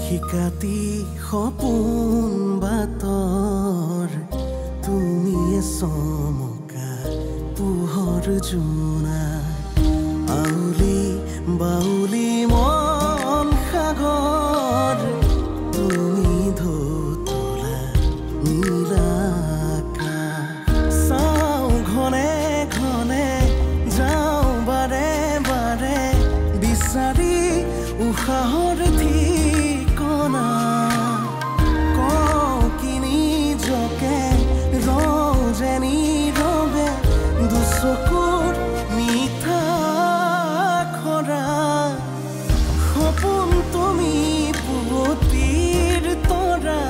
শিকাতি সপোন বাতৰ তুমি চমকা পোহৰ জোনা আউলি বাউলি মন সাগৰ তুমি ধুতলা নীলাকা চাওঁ ঘনে ঘনে যাওঁ বাৰে বাৰে বিচাৰি উশাহৰ ঠিকনা কওঁ কিনি জকে ৰজেনি ৰবে দুচকুৰ মিঠা খৰা সপোন তুমি পুৱতিৰ তৰা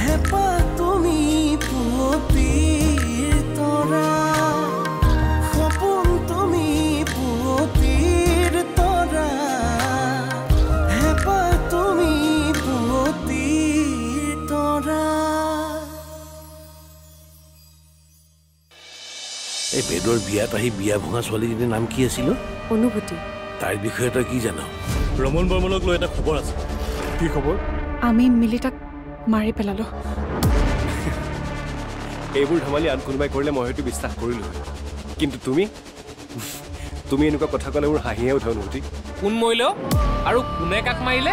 হেঁপাহ তুমি পুৱতিৰ তৰা সপোন তুমি পুৱতিৰ তৰা হেঁপাহ তুমি পুৱতিৰ তৰা এই বেদৰ বিয়াত আহি বিয়া ভঙা ছোৱালীজনীৰ নাম কি আছিল অনুভূতি তাইৰ বিষয়ে তই কি জান ৰমন বৰ্মনক লৈ এটা খবৰ আছে কি খবৰ আমি মিলি তাক মাৰি পেলালো এইবোৰ ধেমালি আন কোনোবাই কৰিলে মই হয়তো বিশ্বাস কৰিলোঁ কিন্তু তুমি এনেকুৱা কথা ক'লে মোৰ হাঁহিয়ে উঠে অনুভূতি কোন মৰিল আৰু কোনে কাক মাৰিলে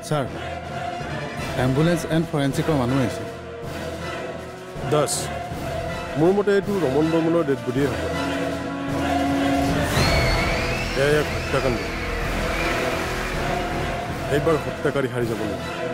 স্যাৰ এম্বুলেন্স এণ্ড ফৰেন্সিকৰ মানুহ আহিছে দাস মোৰ মতে এইটো ৰমন বৰ্মনৰ ডেড বডিয়ে হ'ব এয়া এক হত্যাকাণ্ড এইবাৰ হত্যাকাৰী হাৰি যাব লাগিব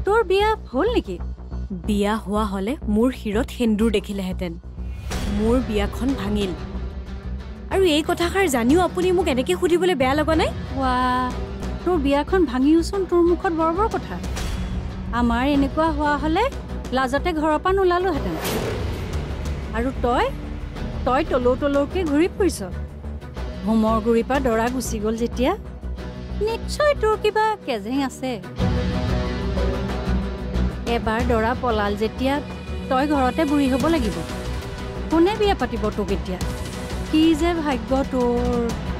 তোৰ বিয়া হ'ল নেকি বিয়া হোৱা হলে মোৰ শিৰত সেন্দুৰ দেখিলেহেঁতেন মোৰ বিয়াখন ভাঙিল আৰু এই কথাষাৰ জানিও আপুনি মোক এনেকৈ সুধিবলৈ বেয়া লগা নাই তোৰ বিয়াখন ভাঙিওচোন তোৰ মুখত বৰ বৰ কথা আমাৰ এনেকুৱা হোৱা হলে লাজতে ঘৰৰ পৰা নোলালোহেঁতেন আৰু তই তলৌকে ঘূৰি ফুৰিছ হোমৰ গুৰিৰ পৰা দৰা গুচি গ'ল যেতিয়া নিশ্চয় তোৰ কিবা কেজেং আছে এবাৰ দৰা পলাল যেতিয়া তই ঘৰতে বুঢ়ী হ'ব লাগিব কোনে বিয়া পাতিব তোক এতিয়া কি যে ভাগ্য তোৰ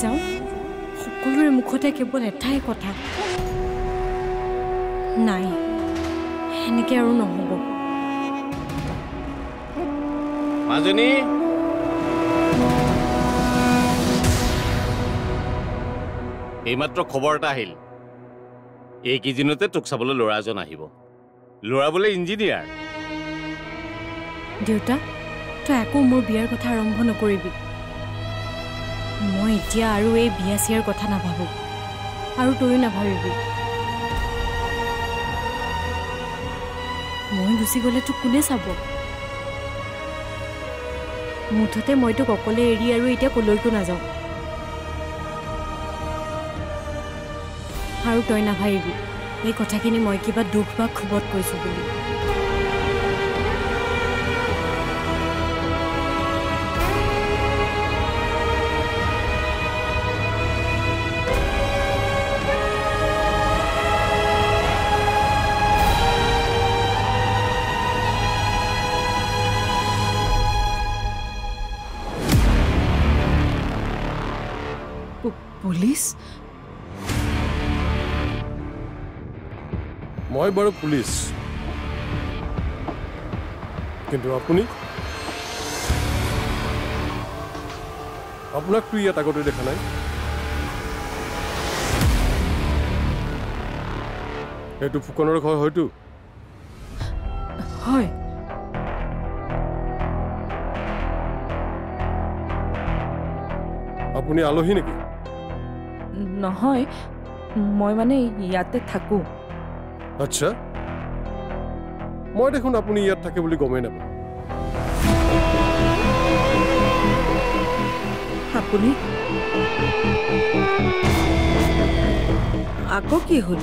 যাওঁ সকলোৰে মুখতে কেৱল এটাই কথা নাই সেনেকে আৰু নহ'ব মাজনী এইমাত্ৰ খবৰ এটা আহিল এইকেইদিনতে তোক চাবলৈ ল'ৰা এজন আহিব ল'ৰা বোলে ইঞ্জিনিয়াৰ দেউতা তই আকৌ মোৰ বিয়াৰ কথা আৰম্ভ নকৰিবি মই এতিয়া আৰু এই বিয়া চিয়াৰ কথা নাভাবোঁ আৰু তইও নাভাবিবি মই গুচি গ'লে তোক কোনে চাব মুঠতে মই তোক অকলে এৰি আৰু এতিয়া কলৈকো নাযাওঁ আৰু তই নাভাবিবি এই কথাখিনি মই কিবা দুখ বা ক্ষোভত কৈছোঁ বুলি পুলিশ মই বাৰু পুলিচ কিন্তু আপুনি আপোনাকতো ইয়াত আগতে দেখা নাই এইটো ফুকনৰ ঘৰ হয়তো হয় আপুনি আলহী নেকি নহয় মই মানে ইয়াতে থাকো আচ্ছা মই দেখোন আপুনি ইয়াত থাকে বুলি গমেই নাপাওঁ আপুনি আকৌ কি হ'ল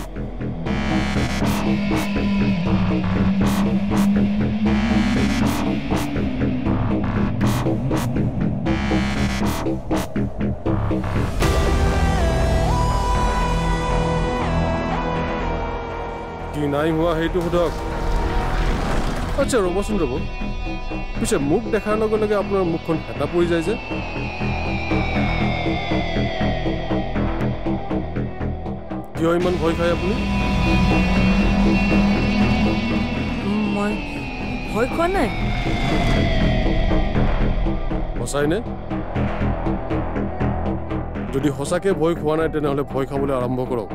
কি নাই হোৱা সেইটো সোধক আচ্ছা ৰ'বচোন ৰ'ব পিছে মোক দেখাৰ লগে লগে আপোনাৰ মুখখন হেতা পৰি যায় যে কিয় ইমান ভয় খায় আপুনি মই ভয় খোৱা নাই সঁচাইনে যদি সঁচাকৈ ভয় খোৱা নাই তেনেহ'লে ভয় খাবলৈ আৰম্ভ কৰক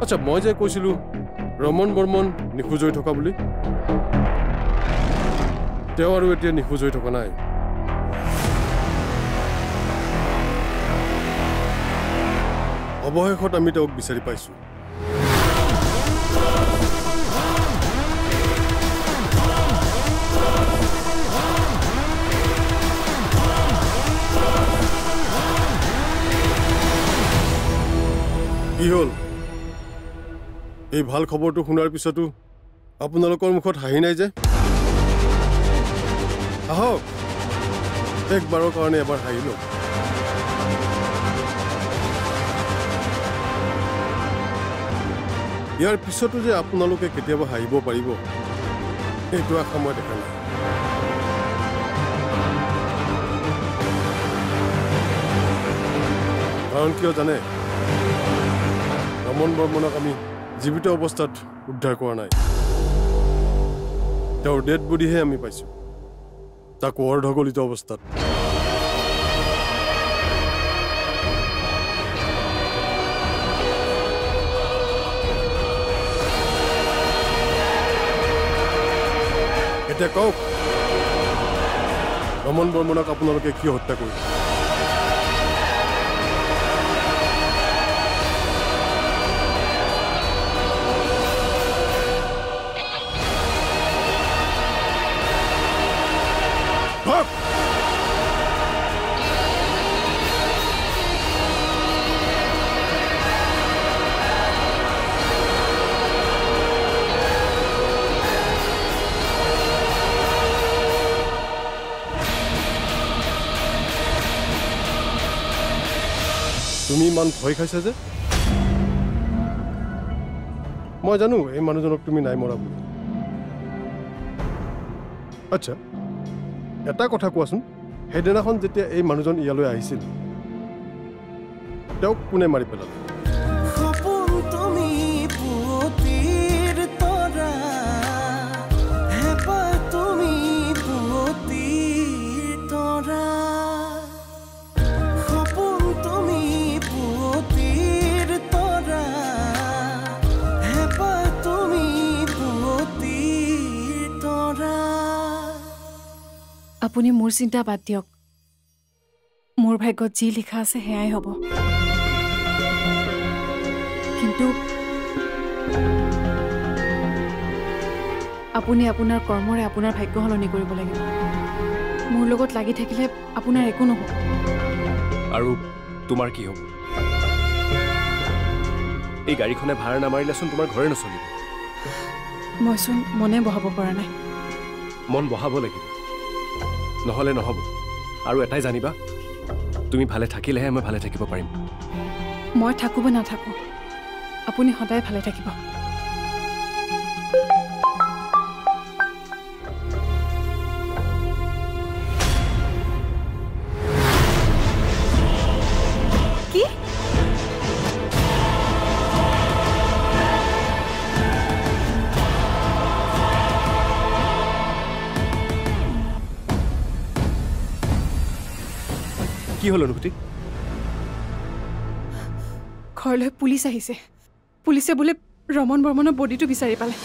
আচ্ছা মই যে কৈছিলোঁ ৰমন বৰ্মন নিখোজ হৈ থকা বুলি তেওঁ আৰু এতিয়া নিখোজ হৈ থকা নাই অৱশেষত আমি তেওঁক বিচাৰি পাইছোঁ কি হ'ল এই ভাল খবৰটো শুনাৰ পিছতো আপোনালোকৰ মুখত হাঁহি নাই যে আহক একবাৰৰ কাৰণে এবাৰ হাঁহি লওক ইয়াৰ পিছতো যে আপোনালোকে কেতিয়াবা হাঁহিব পাৰিব এইটো আশা মই দেখা নাই কাৰণ কিয় জানে ৰমন বৰ্মনক আমি জীৱিত অৱস্থাত উদ্ধাৰ কৰা নাই তেওঁৰ ডেড বডিহে আমি পাইছোঁ তাকো অৰ্ধগলিত অৱস্থাত এতিয়া কওক ৰমন বৰ্মনক আপোনালোকে কিয় হত্যা কৰিলে তুমি ইমান ভয় খাইছা যে মই জানো এই মানুহজনক তুমি নাই মৰা বুলি আচ্ছা এটা কথা কোৱাচোন সেইদিনাখন যেতিয়া এই মানুহজন ইয়ালৈ আহিছিল তেওঁক কোনে মাৰি পেলালে সপোন তুমি পুৱতিৰ তৰা হেঁপাহ তুমি পুৱতিৰ তৰা সপোন তুমি পুৱতিৰ তৰা হেঁপাহ তুমি পুৱতিৰ তৰা আপুনি মোৰ চিন্তা বাদ দিয়ক মোৰ ভাগ্যত যি লিখা আছে সেয়াই হ'ব কিন্তু আপুনি আপোনাৰ কৰ্মৰে আপোনাৰ ভাগ্য সলনি কৰিব লাগিব মোৰ লগত লাগি থাকিলে আপোনাৰ একো নহ'ব আৰু তোমাৰ কি হ'ব এই গাড়ীখনে ভাড়া নামাৰিলেচোন তোমাৰ ঘৰে নচলিব মইচোন মনে বহাব পৰা নাই মন বহাব লাগিব নহ'লে নহ'ব আৰু এটাই জানিবা তুমি ভালে থাকিলেহে মই ভালে থাকিব পাৰিম মই থাকোঁ বা নাথাকোঁ আপুনি সদায় ভালে থাকিব কি কি হ'ল অনুভূতি? ঘৰলৈ পুলিচ আহিছে। পুলিচে বোলে ৰমন বৰ্মনৰ বডিটো বিচাৰি পালে।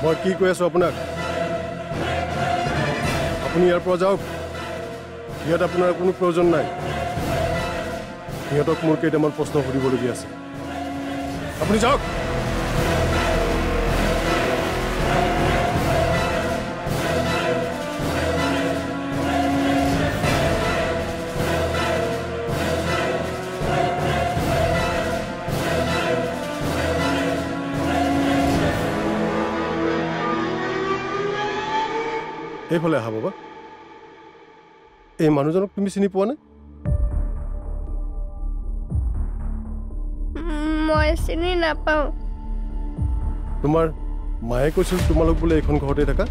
মই কি কৈ আছো আপোনাক? আপুনি ইয়াৰ পৰা যাওক। ইয়াত আপোনাৰ কোনো প্ৰয়োজন নাই। সিহঁতক মোৰ কেইটামান প্ৰশ্ন সুধিবলগীয়া আছে। আপুনি যাওক। এইফালে আহা বাবা। এই মানুহজনক তুমি চিনি পোৱা নে? মই চিনি নাপাওঁ। তোমাৰ মায়ে কৈছিল তোমালোক বোলে এইখন ঘৰতে থাকা,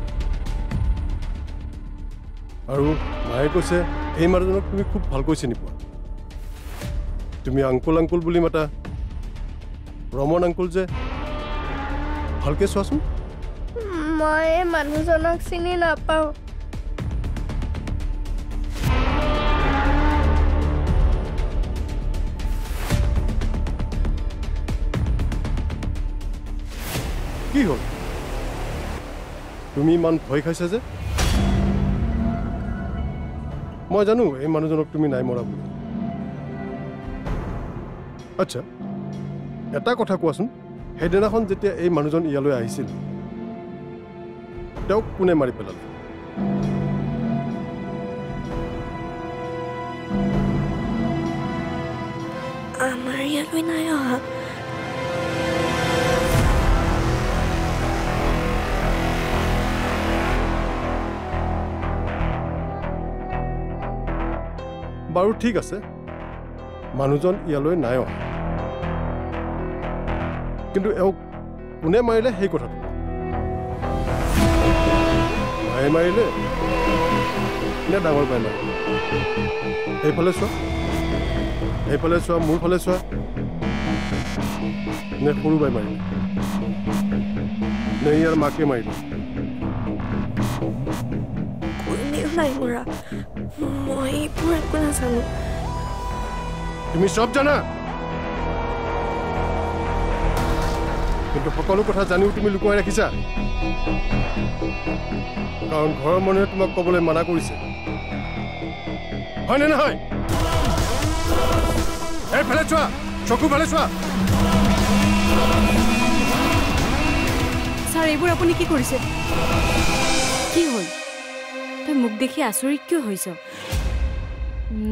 আৰু মায়ে কৈছে এই মানুহজনক তুমি খুব ভালকৈ চিনি পোৱা। তুমি আংকুল আংকুল বুলি মাতা। ৰমন আংকুল যে, ভালকৈ চোৱাচোন। মই মানুহজনক চিনি নাপাওঁ। কি হ'ল? তুমি ইমান ভয় খাইছা যে? মই জানো এই মানুহজনক তুমি নাই মৰা বুলি। আচ্ছা, এটা কথা কোৱাচোন, সেইদিনাখন যেতিয়া এই মানুহজন ইয়ালৈ আহিছিল তেওঁক কোনে মাৰি পেলালে? আমাৰ ইয়ালৈ নাই অহা। বাৰু ঠিক আছে, মানুহজন ইয়ালৈ নাই অহা, কিন্তু এওঁক কোনে মাৰিলে সেই কথাটো। মায়ে মাৰিলে নে ডাঙৰ বাই মাৰিলে? সেইফালে চোৱা, সেইফালে চোৱা, মোৰ ফালে চোৱা। নে সৰু বাই মাৰিলে? নে ইয়াৰ মাকে মাৰিলে? কোনেও নাই মৰা। মই এইবোৰ একো নাজানো। তুমি চব জানা, কিন্তু সকলো কথা জানিও তুমি লুকুৱাই ৰাখিছা, কাৰণ ঘৰৰ মানুহে তোমাক ক'বলৈ মানা কৰিছে, হয়নে নহয়? এইফালে চোৱা, চকু ফালে চোৱা। ছাৰ, এইবোৰ আপুনি কি কৰিছে? কি হ'ল? তই মোক দেখি আচৰিত কিয় হৈছ?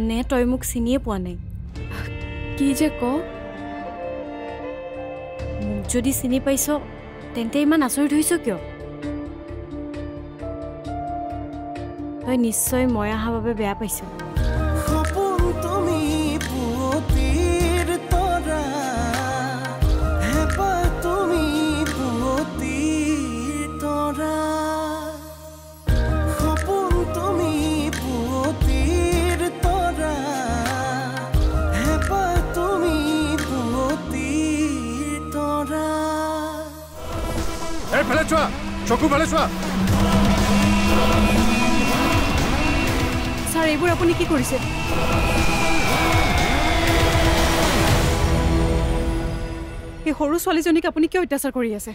নে তই মোক চিনিয়ে পোৱা নাই? কি যে ক? মোক যদি চিনি পাইছ তেন্তে ইমান আচৰিত হৈছ কিয়? তই নিশ্চয় মই অহা বাবে বেয়া পাইছ। সপোন তুমি পুৱতিৰ তৰা, হেঁপাহ তুমি পুৱতিৰ তৰা। সপোন তুমি পুৱতিৰ তৰা, হেঁপাহ তুমি পুৱতিৰ তৰা। এইফালে চোৱা, চকু ফালে চোৱা। ছাৰ, এইবোৰ আপুনি কি কৰিছে? এই সৰু ছোৱালীজনীক আপুনি কিয় অত্যাচাৰ কৰি আছে?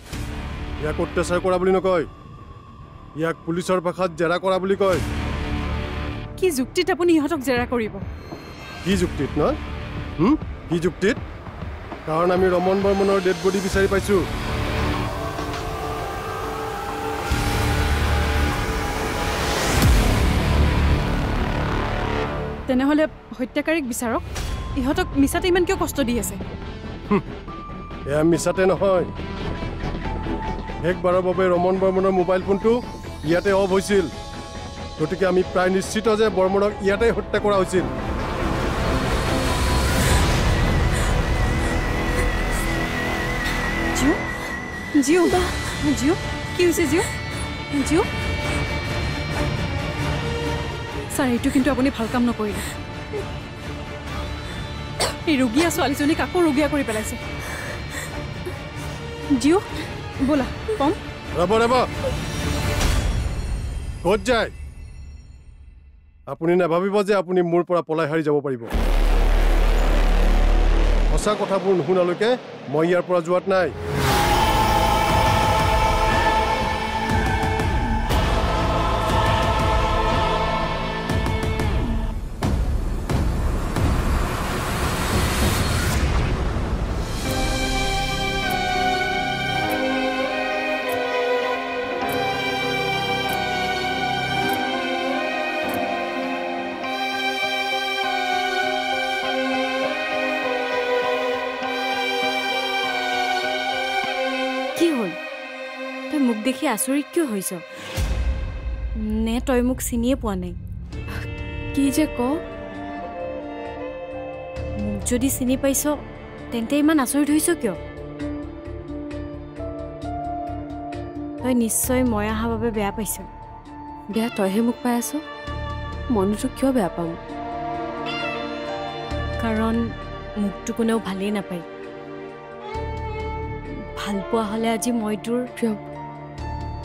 ইয়াক অত্যাচাৰ কৰা বুলি নকয়, ইয়াক পুলিচৰ ভাষাত জেৰা কৰা বুলি কয়। কি যুক্তিত আপুনি ইহঁতক জেৰা কৰিব? কি যুক্তিত নহয়? কি যুক্তিত? কাৰণ আমি ৰমন বৰ্মনৰ ডেড বডি বিচাৰি পাইছোঁ। তেনেহ'লে হত্যাকাৰীক বিচাৰক। ইহঁতক মিছাতে ইমান কিয় কষ্ট দি আছে? এয়া মিছাতে নহয়, শেষবাৰৰ বাবে ৰমন বৰ্মনৰ মোবাইল ফোনটো ইয়াতে অফ হৈছিল, গতিকে আমি প্ৰায় নিশ্চিত যে বৰ্মনক ইয়াতে হত্যা কৰা হৈছিল। জিও জিও কি হৈছে জিও জিও ছাৰ এইটো কিন্তু আপুনি ভাল কাম নকৰিলে এই ৰোগীয়া ছোৱালীজনীক আকৌ ৰোগীয়া কৰি পেলাইছে জিও ব'লা কম ৰ'ব ক'ত যায় আপুনি নাভাবিব যে আপুনি মোৰ পৰা পলাই হাৰি যাব পাৰিব সঁচা কথাবোৰ নুশুনালৈকে মই ইয়াৰ পৰা যোৱাত নাই দেখি আচৰিত কিয় হৈছ নে তই মোক চিনিয়ে পোৱা নাই কি যে ক মোক যদি চিনি পাইছ তেন্তে ইমান আচৰিত হৈছ কিয় তই নিশ্চয় মই অহা বাবে বেয়া পাইছ বেয়া তইহে মোক পাই আছ মনটো কিয় বেয়া পাম কাৰণ মোকতো কোনেও ভালেই নাপায় ভাল পোৱা হ'লে আজি মই তোৰ প্ৰিয়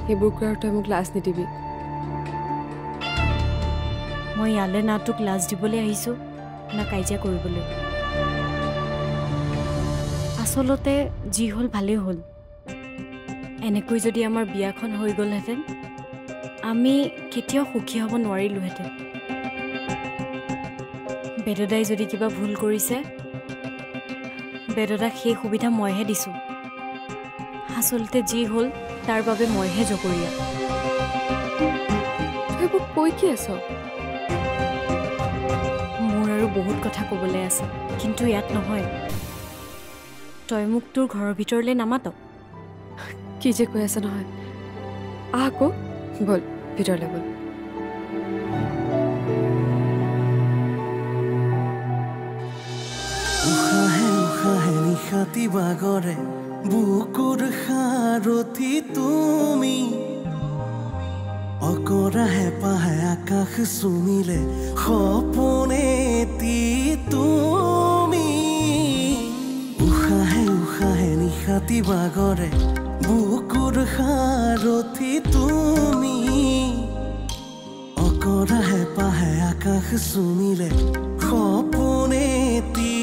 এইবোৰ কৰাৰ তই মোক লাজ নিদিবি মই ইয়ালৈ না তোক লাজ দিবলৈ আহিছোঁ না কাজিয়া কৰিবলৈ আচলতে যি হ'ল ভালেই হ'ল এনেকৈ যদি আমাৰ বিয়াখন হৈ গ'লহেঁতেন আমি কেতিয়াও সুখী হ'ব নোৱাৰিলোহেঁতেন বেদদাই যদি কিবা ভুল কৰিছে বেদদাক সেই সুবিধা মইহে দিছোঁ আচলতে যি হ'ল তাৰ বাবে মইহে জগৰীয়া সেইবোৰ কৈ কি আছ মোৰ আৰু বহুত কথা ক'বলৈ আছে কিন্তু ইয়াত নহয় তই মোক তোৰ ঘৰৰ ভিতৰলৈ নামাত কি যে কৈ আছে নহয় আহ আকৌ বল ভিতৰলৈ বল উশাহে নিশাতি বাগৰে বুকুৰ সাৰথি তুমি অকৰা হেঁপাহে আকাশ চুমিলে সপোনেতি তুমি উশাহে নিশাতি বাগৰে বুকুৰ সাৰথি তুমি অকৰা হেঁপাহে আকাশ চুমিলে সপোনেতি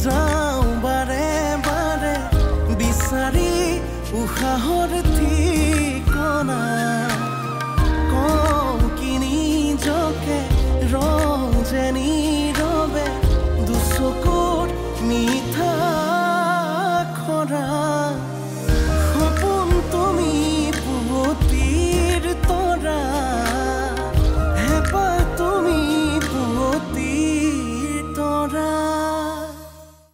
যাওঁ বাৰে বাৰে বিচাৰি উশাহৰ ঠিকনা কওঁ কি নিজকে ৰওঁ যে